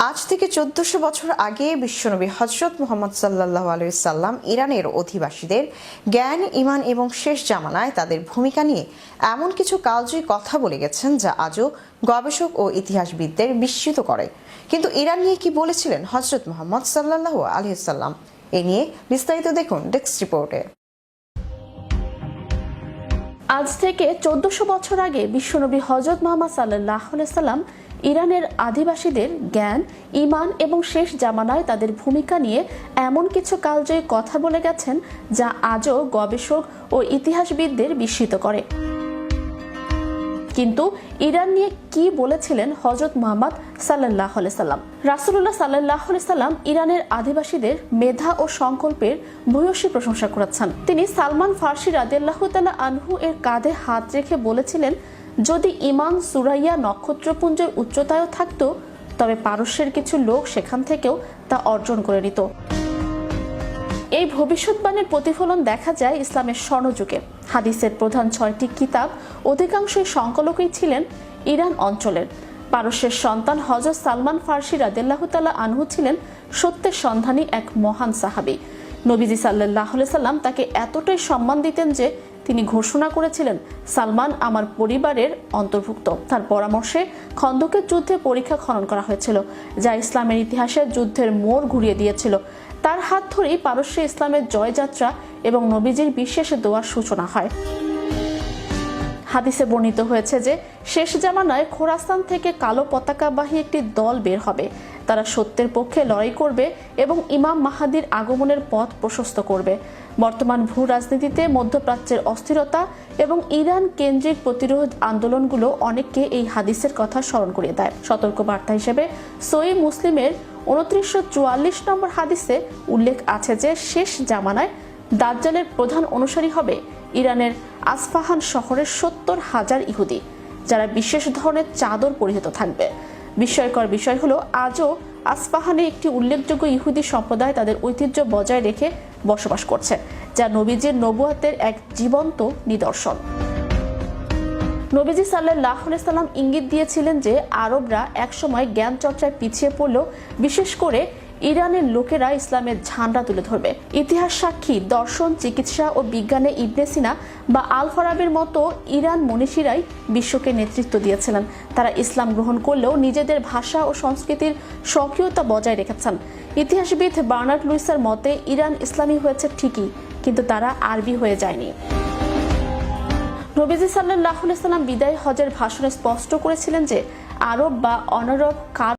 আজ থেকে 1400 বছর আগে বিশ্বনবী হযরত মুহাম্মদ সাল্লাল্লাহু আলাইহি সাল্লাম ইরানের অধিবাসীদের জ্ঞান, ঈমান এবং শেষ জামানায় তাদের ভূমিকা নিয়ে এমন কিছু কালজয়ী কথা বলে গেছেন যা আজও গবেষক ও ইতিহাসবিদদের বিস্মিত করে। কিন্তু ইরান নিয়ে কি বলেছিলেন হযরত মুহাম্মদ সাল্লাল্লাহু আলাইহি সাল্লাম? এ নিয়ে বিস্তারিত দেখুন ডেস্ক রিপোর্টে। আজ থেকে 1400 বছর আগে বিশ্বনবী হযরত মুহাম্মদ সাল্লাল্লাহু আলাইহি সাল্লাম ইরানের আদিবাসীদের জ্ঞান, ঈমান এবং শেষ জামানায় তাদের ভূমিকা নিয়ে এমন কিছু কালজয়ী কথা বলে গেছেন যা আজও গবেষক ও ইতিহাসবিদদের বিস্মিত করে। কিন্তু ইরান নিয়ে কি বলেছিলেন হযরত মুহাম্মদ সাল্লাল্লাহু আলাইহি সাল্লাম? রাসূলুল্লাহ সাল্লাল্লাহু আলাইহি সাল্লাম ইরানের আদিবাসীদের মেধা ও সংকল্পের ভূয়সী প্রশংসা করেছেন। তিনি সালমান ফার্সি রাদিয়াল্লাহু তাআলা আনহু এর কাঁধে হাত রেখে বলেছিলেন, যদি ঈমান সুরাইয়া নক্ষত্রপুঞ্জের উচ্চতায়ও থাকতো তবে পারস্যের কিছু লোক সেখান থেকেও তা অর্জন করে নিত। এই ভবিষ্যৎবাণীর প্রতিফলন দেখা যায় ইসলামের স্বর্ণযুগে। হাদিসের প্রধান 6টি কিতাব অধিকাংশই সংকলকই ছিলেন ইরান অঞ্চলের। পারস্যের সন্তান হযরত সালমান ফার্সি রাদিয়াল্লাহু তাআলা আনহু ছিলেন সত্যের সন্ধানী এক মহান সাহাবী। নবীজি সাল্লাল্লাহু আলাইহি সাল্লাম তাকে এতটাই সম্মান দিতেন যে তিনি ঘোষণা করেছিলেন, সালমান আমার পরিবারের অন্তর্ভুক্ত। তার পরামর্শে খন্দকের যুদ্ধে পরীক্ষা খনন করা হয়েছিল, যা ইসলামের ইতিহাসে যুদ্ধের মোড় ঘুরিয়ে দিয়েছিল। তার হাত ধরেই পারস্যে ইসলামের জয়যাত্রা এবং নবীজির বিশেষ দোয়ার সূচনা হয়। হাদিসে বর্ণিত হয়েছে যে শেষ জামানায় খোরাসান থেকে কালো পতাকাবাহী একটি দল বের হবে। তারা সত্যের পক্ষে লড়াই করবে এবং ইমাম মাহাদির আগমনের পথ প্রশস্ত করবে। বর্তমান ভূ রাজনীতিতে মধ্যপ্রাচ্যের অস্থিরতা এবং ইরান কেন্দ্রিক প্রতিরোধ আন্দোলনগুলো অনেককে এই হাদিসের কথা স্মরণ করিয়ে দেয়। সতর্কবার্তা হিসেবে সহিহ মুসলিমের 2944 নম্বর হাদিসে উল্লেখ আছে যে শেষ জামানায় দাজ্জালের প্রধান অনুসারী হবে ইরানের আসফাহান শহরের 70,000 ইহুদি, যারা বিশেষ ধরনের চাদর পরিহিত থাকবে। বিস্ময়কর বিষয় হলো, আজও আসফাহানে একটি উল্লেখযোগ্য ইহুদি সম্প্রদায় তাদের ঐতিহ্য বজায় রেখে বসবাস করছে, যা নবীজির নবুয়তের এক জীবন্ত নিদর্শন। নবীজি সাল্লাল্লাহু আলাইহি সাল্লাম ইঙ্গিত দিয়েছিলেন যে আরবরা একসময় জ্ঞান চর্চায় পিছিয়ে পড়লেও বিশেষ করে ইরানের লোকেরা ইসলামের ঝান্ডা তুলে ধরবে। ইতিহাস সাক্ষী, দর্শন, চিকিৎসা ও বিজ্ঞানে ইবনে সিনা বা আল ফারাবির মতো ইরান মনীষীরাই বিশ্বকে নেতৃত্ব দিয়েছিলেন। তারা ইসলাম গ্রহণ করলেও নিজেদের ভাষা ও সংস্কৃতির স্বকীয়তা বজায় রেখেছেন। ইতিহাসবিদ বার্নার্ড লুইসের মতে ইরান ইসলামী হয়েছে ঠিকই, কিন্তু তারা আরবি হয়ে যায়নি। নবীজি সাল্লাল্লাহু আলাইহি সাল্লাম বিদায় হজের ভাষণে স্পষ্ট করেছিলেন যে আরব বা অনারব কার